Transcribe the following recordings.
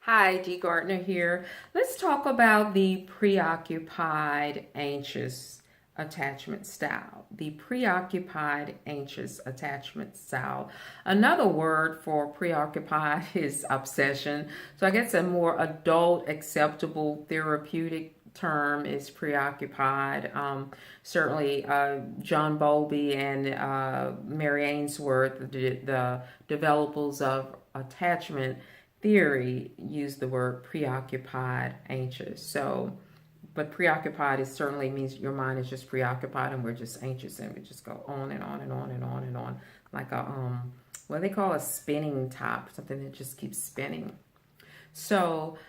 Hi, Gardner here. Let's talk about the preoccupied anxious attachment style. The preoccupied anxious attachment style. Another word for preoccupied is obsession. So I guess a more adult, acceptable, therapeutic term is preoccupied. Certainly, John Bowlby and Mary Ainsworth, the developers of attachment theory, use the word preoccupied anxious. So, but preoccupied is certainly means your mind is just preoccupied and we're just anxious and we just go on and on and on and on and on like a what they call a spinning top, something that just keeps spinning. So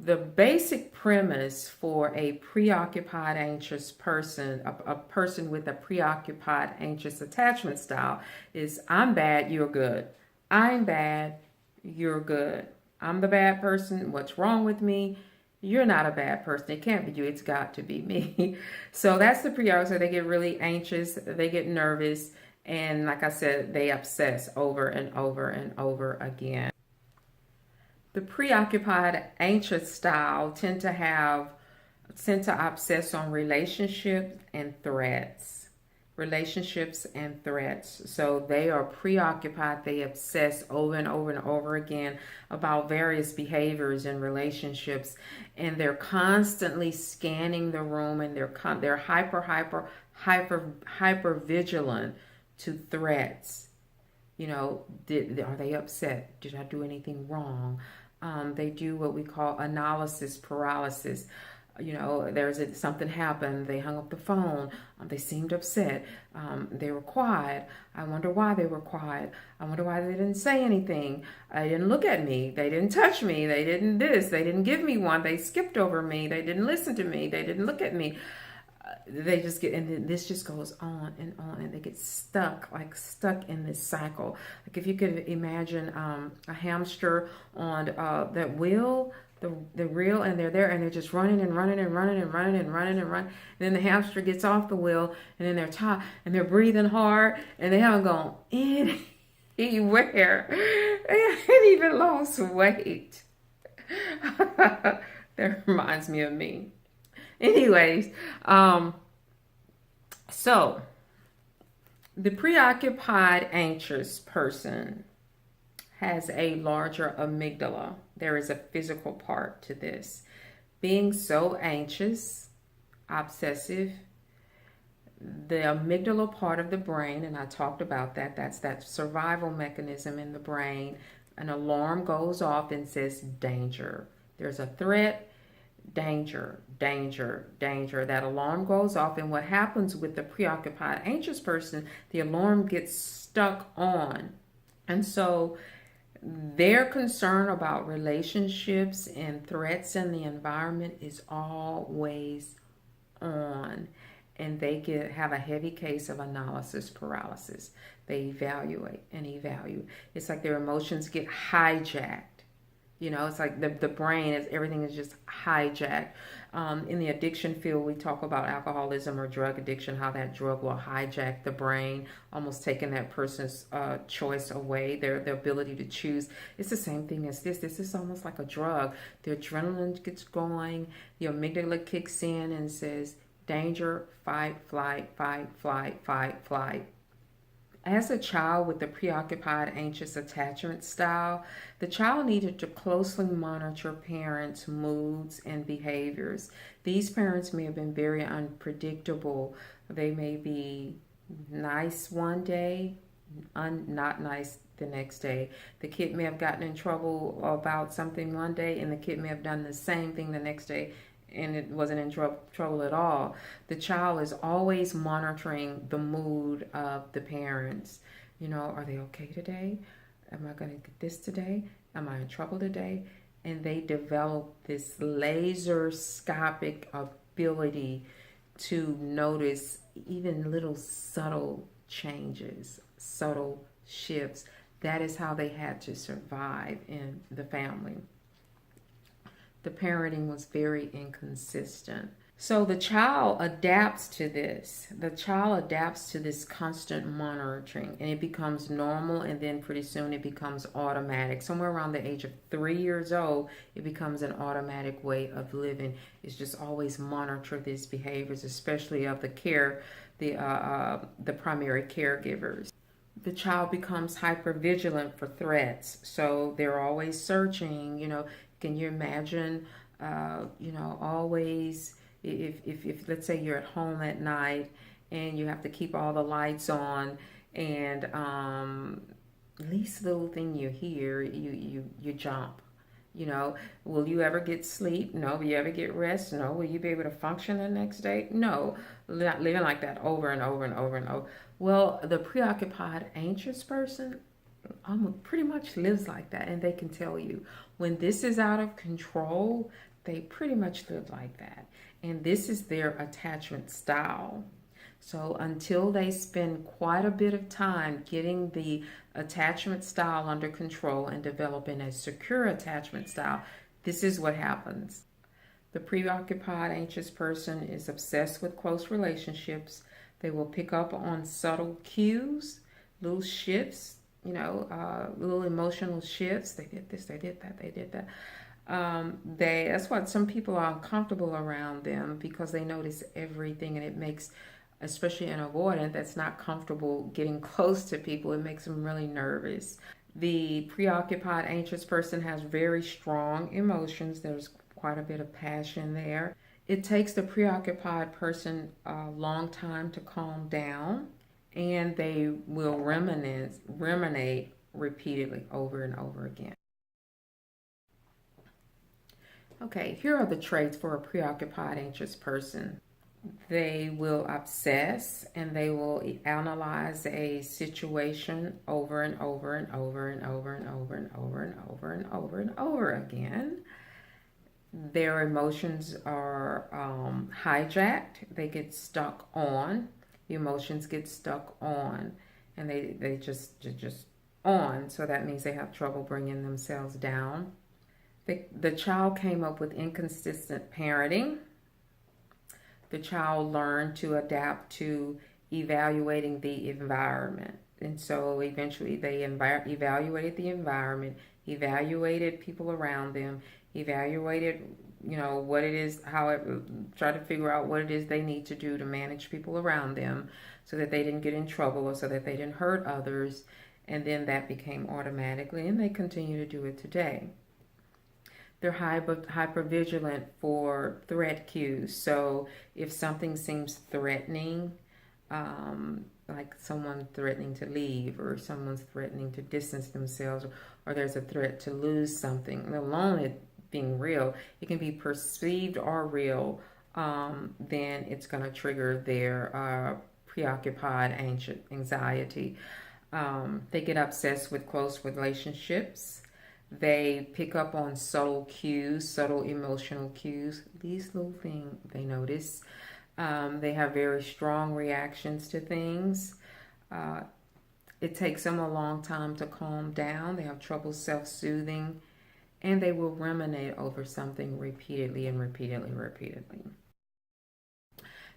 the basic premise for a preoccupied anxious person, a person with a preoccupied anxious attachment style, is I'm bad, you're good. I'm bad, you're good. I'm the bad person. What's wrong with me? You're not a bad person. It can't be you. It's got to be me. So that's the preoccupied. So they get really anxious. They get nervous. And like I said, they obsess over and over and over again. The preoccupied anxious style tend to obsess on relationships and threats. Relationships and threats. So they are preoccupied. They obsess over and over and over again about various behaviors in relationships, and they're constantly scanning the room, and they're hyper vigilant to threats. You know, are they upset? Did I do anything wrong? They do what we call analysis paralysis. You know, something happened. They hung up the phone. They seemed upset. They were quiet. I wonder why they were quiet. I wonder why they didn't say anything. They didn't look at me. They didn't touch me. They didn't this. They didn't give me one. They skipped over me. They didn't listen to me. They didn't look at me. They just get, and this just goes on, and they get stuck in this cycle. Like if you could imagine a hamster on that wheel, the reel, and they're there and they're just running and running and running and running and running and running. And then the hamster gets off the wheel, and then they're tired and they're breathing hard, and they haven't gone anywhere. They haven't even lost weight. That reminds me of me. Anyways, so the preoccupied anxious person has a larger amygdala. There is a physical part to this. Being so anxious, obsessive, the amygdala part of the brain, and I talked about that, that's that survival mechanism in the brain. An alarm goes off and says danger. There's a threat. Danger, danger, danger. That alarm goes off, and what happens with the preoccupied anxious person, the alarm gets stuck on. And so their concern about relationships and threats in the environment is always on. And they have a heavy case of analysis paralysis. They evaluate and evaluate. It's like their emotions get hijacked. You know, it's like the brain everything is just hijacked. In the addiction field, we talk about alcoholism or drug addiction, how that drug will hijack the brain, almost taking that person's choice away, their ability to choose. It's the same thing as this. This is almost like a drug. The adrenaline gets going, the amygdala kicks in and says, danger, fight, flight, fight, flight, fight, flight. As a child with the preoccupied anxious attachment style, the child needed to closely monitor parents' moods and behaviors. These parents may have been very unpredictable. They may be nice one day, not nice the next day. The kid may have gotten in trouble about something one day, and the kid may have done the same thing the next day, and it wasn't in trouble at all. The child is always monitoring the mood of the parents. You know, are they okay today? Am I going to get this today? Am I in trouble today? And they develop this laser-scopic ability to notice even little subtle changes, subtle shifts. That is how they had to survive in the family. The parenting was very inconsistent. So the child adapts to this. The child adapts to this constant monitoring, and it becomes normal, and then pretty soon it becomes automatic. Somewhere around the age of 3 years old, it becomes an automatic way of living. It's just always monitor these behaviors, especially of the primary caregivers. The child becomes hyper vigilant for threats, so they're always searching. Can you imagine? Always, if let's say you're at home at night and you have to keep all the lights on, and least little thing you hear, you jump. Will you ever get sleep? No. Will you ever get rest? No. Will you be able to function the next day? No. Not living like that over and over and over and over. Well, the preoccupied anxious person pretty much lives like that, and they can tell you when this is out of control. They pretty much live like that, and this is their attachment style. So until they spend quite a bit of time getting the attachment style under control and developing a secure attachment style, this is what happens. The preoccupied anxious person is obsessed with close relationships. They will pick up on subtle cues, little shifts, little emotional shifts. They did this, they did that, they did that. That's why some people are uncomfortable around them, because they notice everything, and it makes, especially an avoidant that's not comfortable getting close to people, it makes them really nervous. The preoccupied anxious person has very strong emotions. There's quite a bit of passion there. It takes the preoccupied person a long time to calm down, and they will ruminate repeatedly over and over again. Okay, here are the traits for a preoccupied anxious person. They will obsess, and they will analyze a situation over and over and over and over and over and over and over and over and over again. Their emotions are hijacked. They get stuck on. The emotions get stuck on, and they just on. So that means they have trouble bringing themselves down. The child came up with inconsistent parenting. The child learned to adapt to evaluating the environment. And so eventually they evaluated the environment, evaluated people around them, evaluated, what it is, try to figure out what it is they need to do to manage people around them so that they didn't get in trouble or so that they didn't hurt others. And then that became automatically, and they continue to do it today. They're hyper vigilant for threat cues. So if something seems threatening, like someone threatening to leave, or someone's threatening to distance themselves, or there's a threat to lose something, alone it being real, it can be perceived or real, then it's going to trigger their preoccupied anxiety. They get obsessed with close relationships. They pick up on subtle cues, subtle emotional cues. These little things they notice. They have very strong reactions to things. It takes them a long time to calm down. They have trouble self-soothing, and they will ruminate over something repeatedly and repeatedly, repeatedly.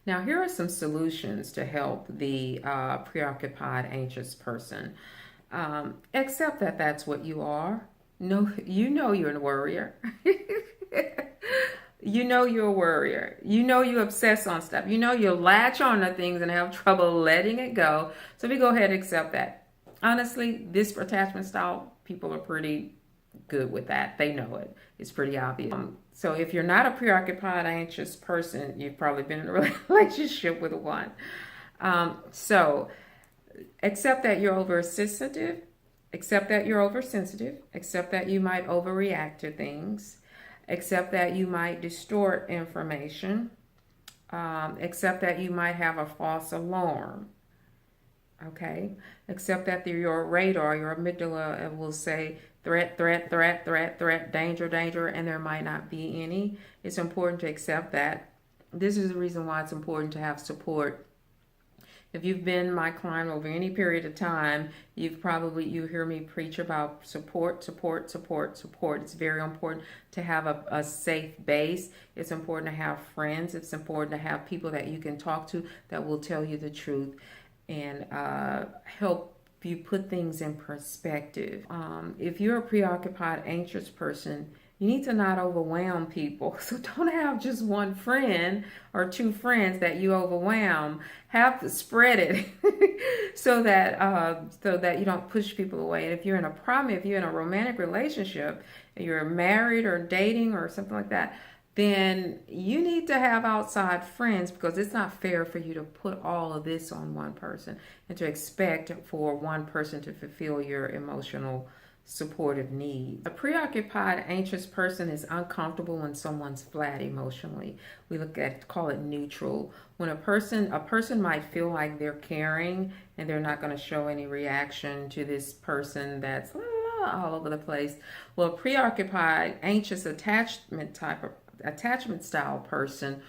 Now, here are some solutions to help the preoccupied anxious person. Accept that that's what you are. No, you're a worrier. You're a worrier. You obsess on stuff. You latch on to things and have trouble letting it go. So we go ahead and accept that. Honestly, this attachment style, people are pretty good with that. They know it. It's pretty obvious. So if you're not a preoccupied anxious person, you've probably been in a relationship with one. So accept that you're oversensitive. Accept that you're oversensitive. Accept that you might overreact to things. Accept that you might distort information. Accept that you might have a false alarm. Okay? Accept that your radar, your amygdala will say threat, threat, threat, threat, threat, danger, danger, and there might not be any. It's important to accept that. This is the reason why it's important to have support If you've been my client over any period of time, you hear me preach about support, support, support, support. It's very important to have a safe base. It's important to have friends. It's important to have people that you can talk to that will tell you the truth and help you put things in perspective. If you're a preoccupied, anxious person, you need to not overwhelm people. So don't have just one friend or two friends that you overwhelm. Have to spread it so that you don't push people away. And if you're in a problem, if you're in a romantic relationship, you're married or dating or something like that, then you need to have outside friends, because it's not fair for you to put all of this on one person and to expect for one person to fulfill your emotional supportive needs. A preoccupied, anxious person is uncomfortable when someone's flat emotionally. We call it neutral. When a person might feel like they're caring and they're not going to show any reaction to this person that's all over the place. Well, a preoccupied, anxious attachment style person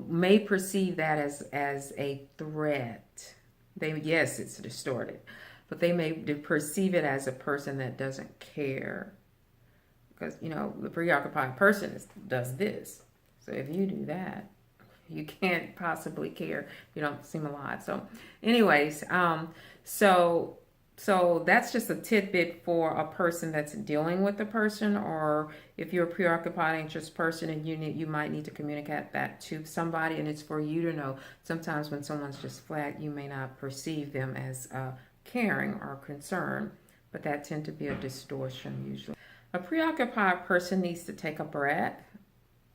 may perceive that as a threat. Yes, it's distorted, but they may perceive it as a person that doesn't care, because the preoccupied person does this. So if you do that, you can't possibly care. You don't seem alive. So, anyways, so that's just a tidbit for a person that's dealing with the person, or if you're a preoccupied, anxious person and you might need to communicate that to somebody, and it's for you to know. Sometimes when someone's just flat, you may not perceive them as caring or concerned, but that tends to be a distortion usually. A preoccupied person needs to take a breath,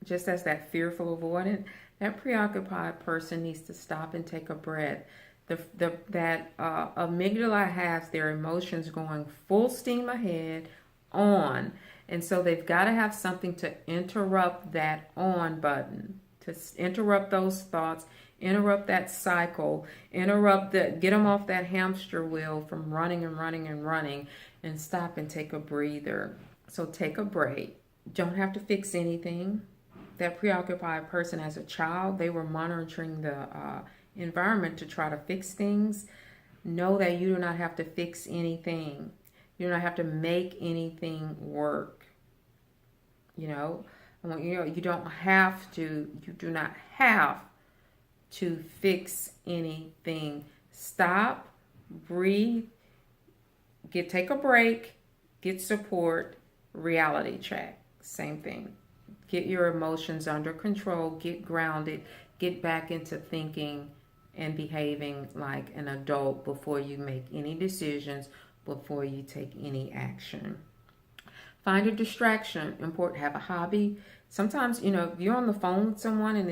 just as that fearful avoidant. That preoccupied person needs to stop and take a breath. That amygdala has their emotions going full steam ahead on, and so they've got to have something to interrupt that on button, to interrupt those thoughts, interrupt that cycle, get them off that hamster wheel from running and running and running, and stop and take a breather. So take a break. Don't have to fix anything. That preoccupied person, as a child, they were monitoring the environment to try to fix things. Know that you do not have to fix anything. You do not have to make anything work. You don't have to. You do not have to fix anything. Stop, breathe, take a break, get support, reality check. Same thing. Get your emotions under control, get grounded, get back into thinking and behaving like an adult before you make any decisions, before you take any action. Find a distraction. Important. Have a hobby. Sometimes, if you're on the phone with someone and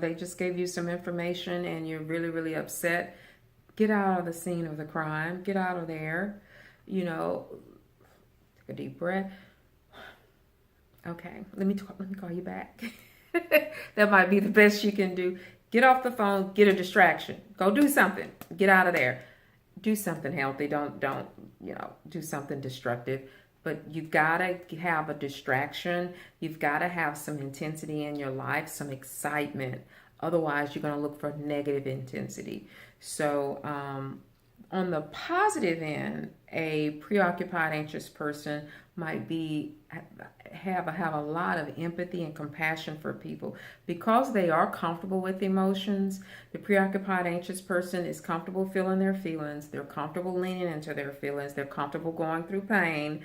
they just gave you some information and you're really, really upset, get out of the scene of the crime. Get out of there. Take a deep breath. Okay, let me call you back. That might be the best you can do. Get off the phone, get a distraction. Go do something. Get out of there. Do something healthy. Don't do something destructive. But you've got to have a distraction. You've got to have some intensity in your life, some excitement. Otherwise, you're going to look for negative intensity. So, on the positive end, a preoccupied, anxious person might have a lot of empathy and compassion for people because they are comfortable with emotions. The preoccupied, anxious person is comfortable feeling their feelings. They're comfortable leaning into their feelings. They're comfortable going through pain.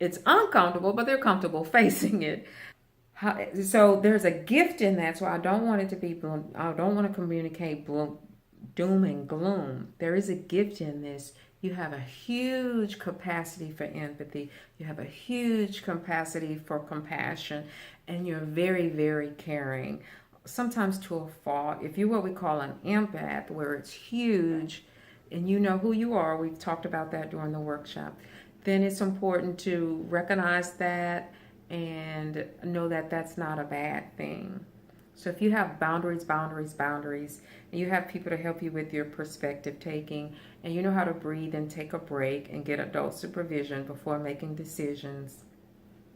It's uncomfortable, but they're comfortable facing it. So there's a gift in that. So I don't want it to be. I don't want to communicate doom and gloom. There is a gift in this. You have a huge capacity for empathy. You have a huge capacity for compassion, and you're very, very caring. Sometimes to a fault. If you're what we call an empath, where it's huge, and you know who you are, we've talked about that during the workshop, then it's important to recognize that and know that that's not a bad thing. So if you have boundaries, and you have people to help you with your perspective taking, and you know how to breathe and take a break and get adult supervision before making decisions,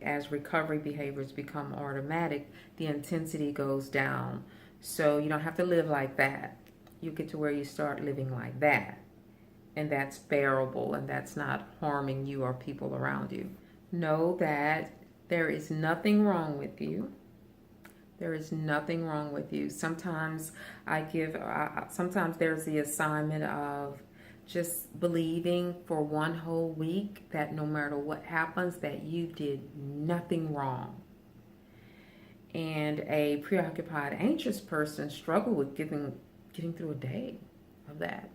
as recovery behaviors become automatic, the intensity goes down. So you don't have to live like that. you get to where you start living like that. And that's bearable, and that's not harming you or people around you. Know that there is nothing wrong with you. There is nothing wrong with you. Sometimes sometimes there's the assignment of just believing for one whole week that no matter what happens, that you did nothing wrong. And a preoccupied anxious person struggle with getting through a day of that.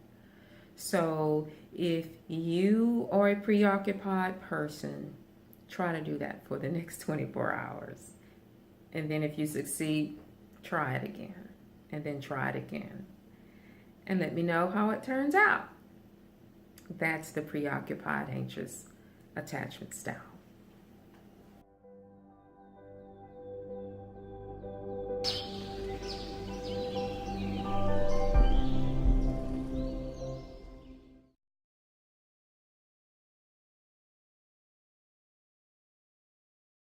So if you are a preoccupied person, try to do that for the next 24 hours. And then if you succeed, try it again. And then try it again. And let me know how it turns out. That's the preoccupied anxious attachment style.